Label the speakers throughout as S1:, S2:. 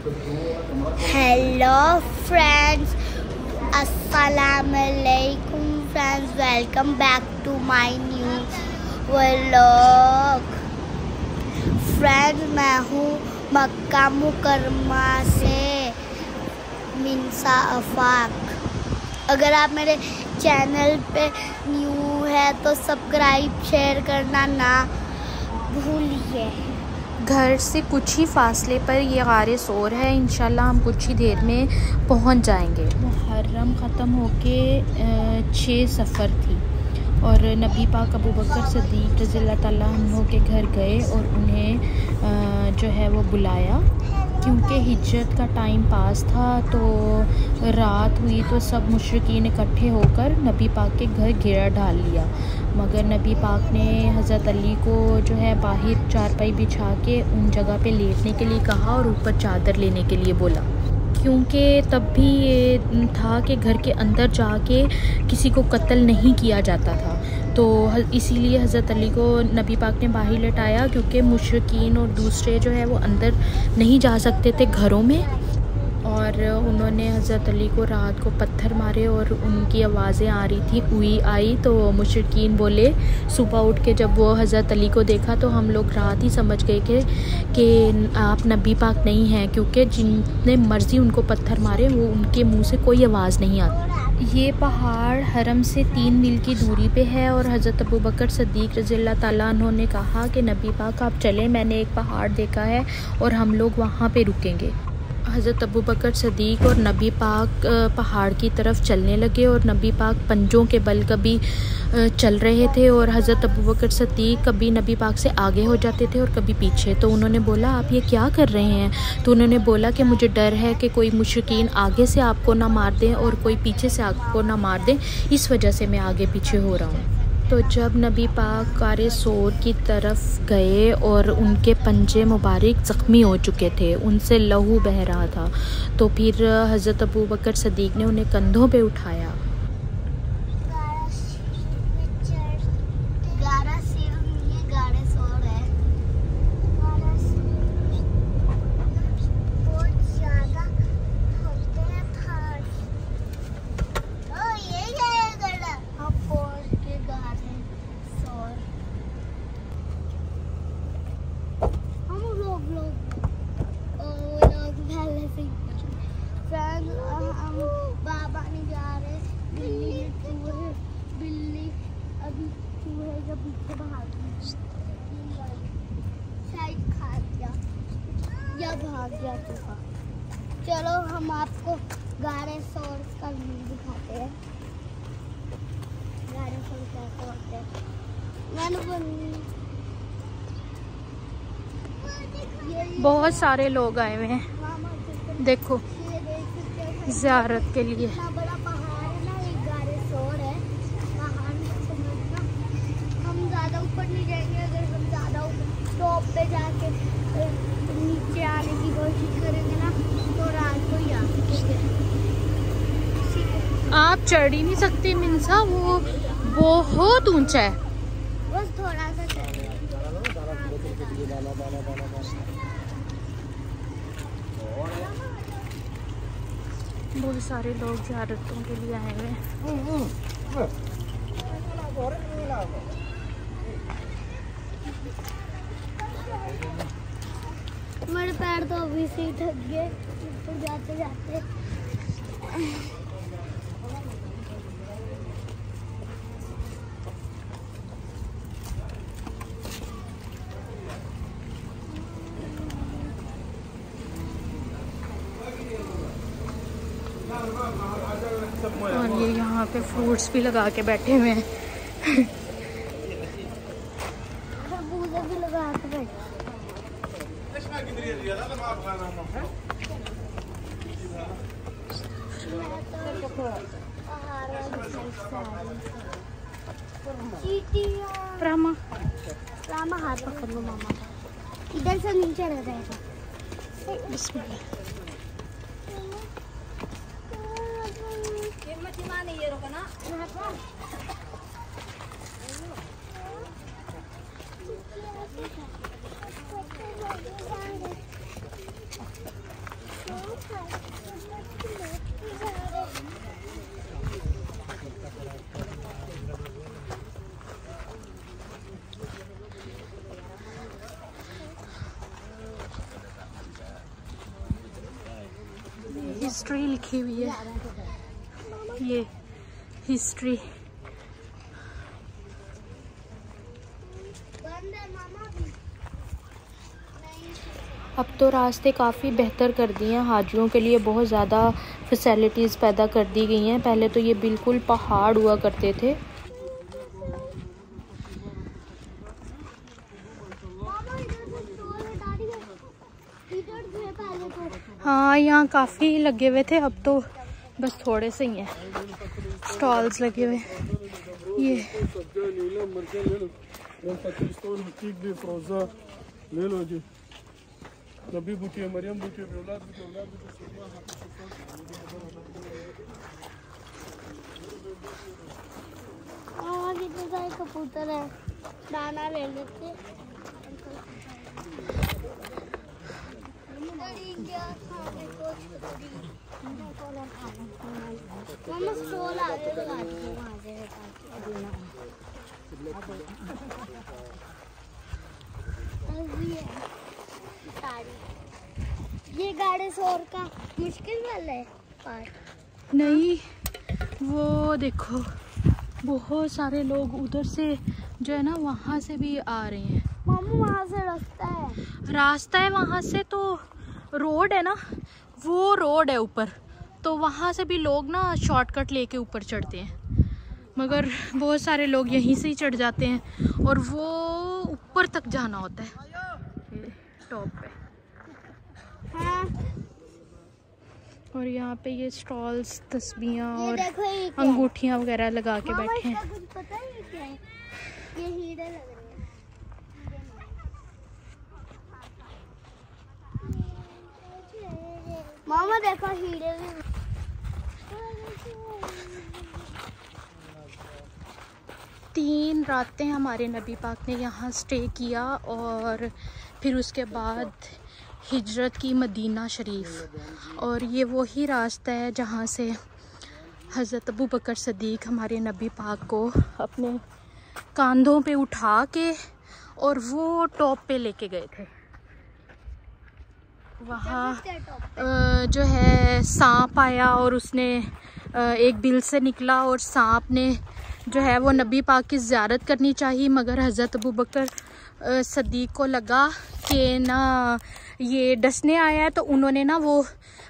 S1: Hello friends, अस्सलामुअलैकुम friends, welcome back to my new vlog. Friends, मैं हूँ मक्का मुकरमा से मिनसा अफाक। अगर आप मेरे चैनल पे न्यू है तो सब्सक्राइब शेयर करना ना भूलिए।
S2: घर से कुछ ही फासले पर ये गारे सोर है। इंशाल्लाह हम कुछ ही देर में पहुंच जाएंगे। मुहर्रम ख़त्म होके 6 सफ़र थी और नबी पाक अबू बकर सिद्दीक़ रज़ियल्लाहु ताला अन्हु के घर गए और उन्हें जो है वो बुलाया, क्योंकि हिज्रत का टाइम पास था। तो रात हुई तो सब मुशरिकीन इकट्ठे होकर नबी पाक के घर घेरा डाल लिया, मगर नबी पाक ने हज़रत अली को जो है बाहर चारपाई बिछा के उन जगह पे लेटने के लिए कहा और ऊपर चादर लेने के लिए बोला, क्योंकि तब भी ये था कि घर के अंदर जाके किसी को कत्ल नहीं किया जाता था। तो इसीलिए हज़रत अली को नबी पाक ने बाहर लेटाया, क्योंकि मुशरिकीन और दूसरे जो है वो अंदर नहीं जा सकते थे घरों में। और उन्होंने हज़रत अली को रात को पत्थर मारे और उनकी आवाज़ें आ रही थी, हुई आई। तो मुशरिकीन बोले, सुबह उठ के जब वो हज़रत अली को देखा तो हम लोग रात ही समझ गए कि आप नबी पाक नहीं हैं, क्योंकि जितने मर्ज़ी उनको पत्थर मारे वो उनके मुंह से कोई आवाज़ नहीं आती। ये पहाड़ हरम से 3 मील की दूरी पे है और हज़रत अबू बकर सिद्दीक़ रज़ियल्लाहु ताला अन्हु ने कहा कि नबी पाक आप चलें, मैंने एक पहाड़ देखा है और हम लोग वहाँ पे रुकेंगे। हज़रत अबू बकर सिद्दीक़ और नबी पाक पहाड़ की तरफ चलने लगे और नबी पाक पंजों के बल कभी चल रहे थे और हज़रत अबू बकर सिद्दीक़ कभी नबी पाक से आगे हो जाते थे और कभी पीछे। तो उन्होंने बोला, आप ये क्या कर रहे हैं? तो उन्होंने बोला कि मुझे डर है कि कोई मुशरिकीन आगे से आपको ना मार दें और कोई पीछे से आपको ना मार दें, इस वजह से मैं आगे पीछे हो रहा हूँ। तो जब नबी पाक गारे सोर की तरफ गए और उनके पंजे मुबारक ज़ख्मी हो चुके थे, उनसे लहू बह रहा था, तो फिर हज़रत अबू बकर सिद्दीक़ ने उन्हें कंधों पे उठाया।
S1: बाबा नहीं जा रहे, बिल्ली अभी चूहे जब पीछे भाग शायद खा गया या भाग गया चूहा। चलो हम आपको गारे सोर का व्यू दिखाते हैं। गारे सोर कैसे होते हैं
S2: बहुत सारे लोग आए हुए हैं, देखो ज़ियारत के लिए।
S1: बड़ा पहाड़ है ना, एक गारे सोर है पहाड़ में समझना। हम ज़्यादा ऊपर नहीं जाएंगे, अगर हम ज़्यादा टॉप पे जाके नीचे आने की कोशिश करेंगे ना तो रात को ही आ सकेंगे।
S2: आप चढ़ ही नहीं सकते मिनसा, वो बहुत ऊंचा है।
S1: बस थोड़ा सा
S2: बहुत सारे लोग ज़ियारतों के लिए आए हुए हैं।
S1: मेरे पैर तो अभी से ही थक गए ऊपर जाते जाते।
S2: और ये यहाँ पे फ्रूट्स भी लगा के बैठे हुए हैं।
S1: खरबूजे भी लगा के बैठे। रामा हाथ पकड़ लो मामा का, इधर से नीचे रह जाएगा।
S2: बिस्मिल्लाह। हिस्ट्री लिखी हुई है, ये हिस्ट्री। अब तो रास्ते काफ़ी बेहतर कर दिए हैं, हाजियों के लिए बहुत ज़्यादा फैसिलिटीज़ पैदा कर दी गई हैं। पहले तो ये बिल्कुल पहाड़ हुआ करते थे। हाँ, यहाँ काफ़ी लगे हुए थे, अब तो बस थोड़े से ही हैं स्टॉल्स लगे हुए। ये
S1: कितने सारे कबूतर है, दाना ले लेते। मम्मा स्टॉल आ रहे हैं, वहाँ से ये गाड़ी शोर का मुश्किल वाला है पार्ट
S2: नहीं, वो देखो बहुत सारे लोग उधर से जो है ना वहाँ से भी आ रहे हैं।
S1: मम्मी वहाँ से रास्ता है
S2: वहाँ से, तो रोड है ना, वो रोड है ऊपर, तो वहाँ से भी लोग ना शॉर्टकट लेके ऊपर चढ़ते हैं, मगर बहुत सारे लोग यहीं से ही चढ़ जाते हैं और वो ऊपर तक जाना होता है टॉप पे।
S1: हाँ।
S2: और यहाँ पे ये स्टॉल्स, तस्बीहां और
S1: देखो
S2: अंगूठियाँ वगैरह लगा के बैठे हैं।
S1: कुछ पता है क्या है? ये हीरे लग रहे हैं। मामा देखो हीरे भी।
S2: 3 रातें हमारे नबी पाक ने यहाँ स्टे किया और फिर उसके बाद हिजरत की मदीना शरीफ। और ये वही रास्ता है जहाँ से हज़रत अबू बकर सदीक हमारे नबी पाक को अपने कंधों पे उठा के और वो टॉप पे लेके गए थे। वहाँ जो है सांप आया और उसने एक बिल से निकला और सांप ने जो है वो नबी पाक की ज़ियारत करनी चाहिए, मगर हज़रत अबू बकर सदीक को लगा कि ना ये डसने आया है, तो उन्होंने ना वो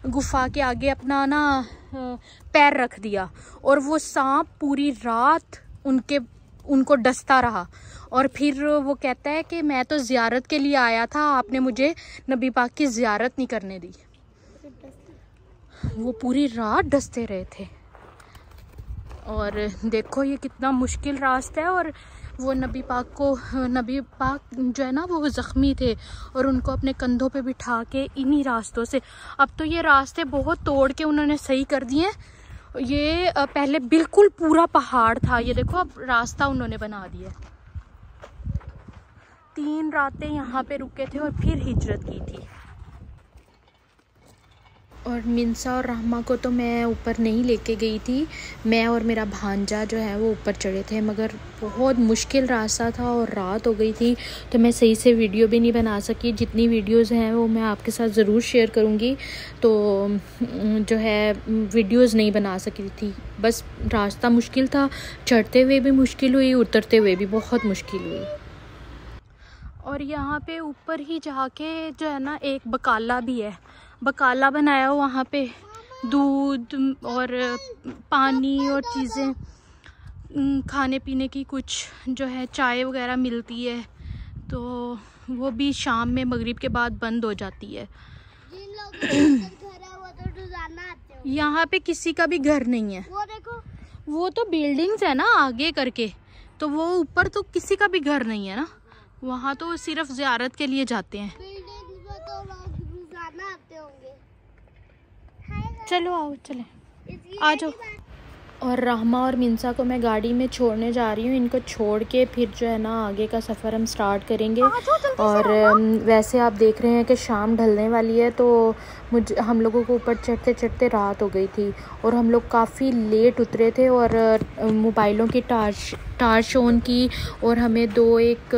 S2: गुफा के आगे अपना ना पैर रख दिया और वो सांप पूरी रात उनको डसता रहा। और फिर वो कहता है कि मैं तो ज़ियारत के लिए आया था, आपने मुझे नबी पाक की ज़ियारत नहीं करने दी। वो पूरी रात डसते रहे थे। और देखो ये कितना मुश्किल रास्ता है, और वो नबी पाक जो है ना वो ज़ख्मी थे और उनको अपने कंधों पे बिठा के इन्हीं रास्तों से, अब तो ये रास्ते बहुत तोड़ के उन्होंने सही कर दिए। ये पहले बिल्कुल पूरा पहाड़ था, ये देखो अब रास्ता उन्होंने बना दिया। 3 रातें यहाँ पे रुके थे और फिर हिजरत की थी। और मिंसा और रहमा को तो मैं ऊपर नहीं लेके गई थी, मैं और मेरा भांजा जो है वो ऊपर चढ़े थे, मगर बहुत मुश्किल रास्ता था और रात हो गई थी तो मैं सही से वीडियो भी नहीं बना सकी। जितनी वीडियोस हैं वो मैं आपके साथ ज़रूर शेयर करूँगी, तो जो है वीडियोस नहीं बना सकी थी, बस रास्ता मुश्किल था, चढ़ते हुए भी मुश्किल हुई, उतरते हुए भी बहुत मुश्किल हुई। और यहाँ पे ऊपर ही जाके जो है ना एक बकाला भी है, बकाला बनाया हो, वहाँ पे दूध और पानी और चीज़ें खाने पीने की कुछ जो है चाय वगैरह मिलती है, तो वो भी शाम में मगरिब के बाद बंद हो जाती है। यहाँ पे किसी का भी घर नहीं है,
S1: वो देखो,
S2: वो तो बिल्डिंग्स है ना आगे करके, तो वो ऊपर तो किसी का भी घर नहीं है ना, वहाँ तो सिर्फ ज़ियारत के लिए जाते हैं।
S1: आते होंगे।
S2: चलो आओ, चले आ जाओ। और रहमा और मिंसा को मैं गाड़ी में छोड़ने जा रही हूँ। इनको छोड़ के फिर जो है ना आगे का सफ़र हम स्टार्ट करेंगे। और वैसे आप देख रहे हैं कि शाम ढलने वाली है, तो हम लोगों को ऊपर चढ़ते चढ़ते रात हो गई थी और हम लोग काफ़ी लेट उतरे थे। और मोबाइलों की टार्च ऑन की और हमें एक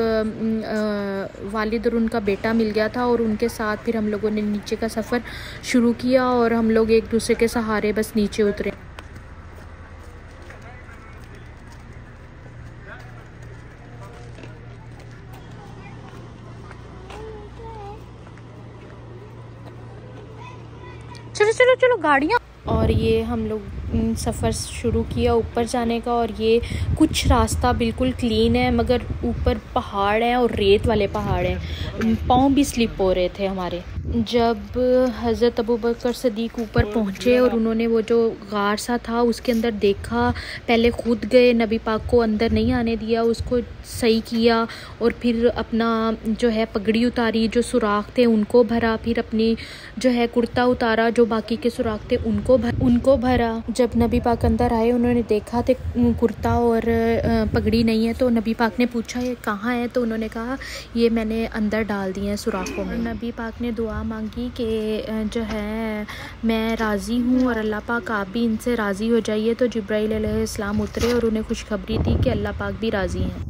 S2: वालिद और उनका बेटा मिल गया था और उनके साथ फिर हम लोगों ने नीचे का सफ़र शुरू किया और हम लोग एक दूसरे के सहारे बस नीचे उतरे। चलो चलो चलो गाड़ियाँ। और ये हम लोग सफ़र शुरू किया ऊपर जाने का। और ये कुछ रास्ता बिल्कुल क्लीन है मगर ऊपर पहाड़ हैं और रेत वाले पहाड़ हैं, पाँव भी स्लिप हो रहे थे हमारे। जब हज़रत अबू बकर सदीक ऊपर पहुँचे और उन्होंने वो जो गार सा था उसके अंदर देखा, पहले खुद गए, नबी पाक को अंदर नहीं आने दिया, उसको सही किया और फिर अपना जो है पगड़ी उतारी, जो सुराख थे उनको भरा, फिर अपनी जो है कुर्ता उतारा, जो बाकी के सुराख थे उनको भरा। जब नबी पाक अंदर आए उन्होंने देखा थे कुर्ता और पगड़ी नहीं है, तो नबी पाक ने पूछा ये कहाँ है, तो उन्होंने कहा ये मैंने अंदर डाल दिए हैं सुराखों में। नबी पाक ने दुआ मांगी कि जो है मैं राज़ी हूँ और अल्लाह पाक आप भी इनसे राज़ी हो जाइए। तो जिब्राइल अलैहिस्सलाम उतरे और उन्हें खुशखबरी दी कि अल्लाह पाक भी राज़ी हैं।